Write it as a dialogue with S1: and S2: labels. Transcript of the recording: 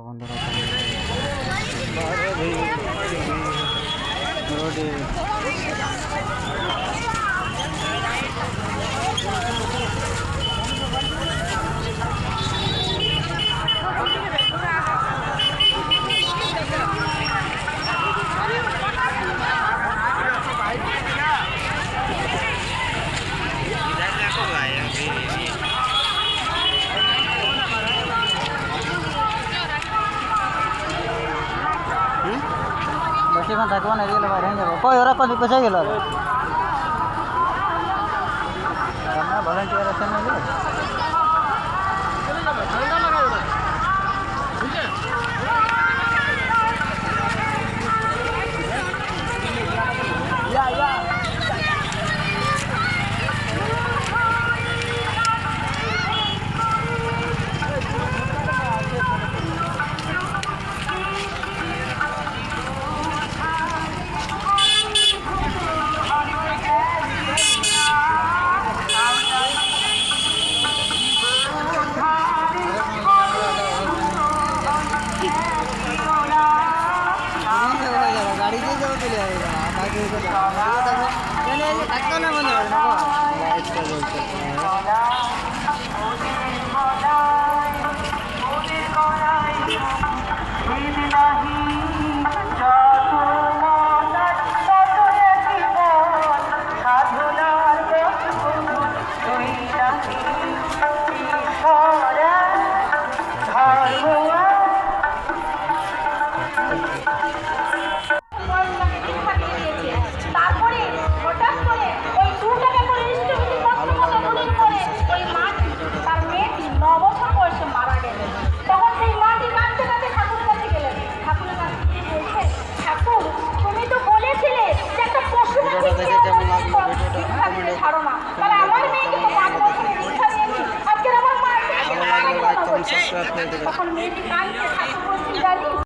S1: বন্ধুরা রোডে বেশিক্ষণ থাকবো না, এগুলো বাইরে যাবো। কই ওরা কত কোথায় গেল? ভলেন্টিয়ার আছে না? गाड़ी দিয়ে যাবো চলে যাবে থাকতো না মনে হয়
S2: তখন মেয়েটি কাঁদছে, ঠাকুর বলছেন জানিস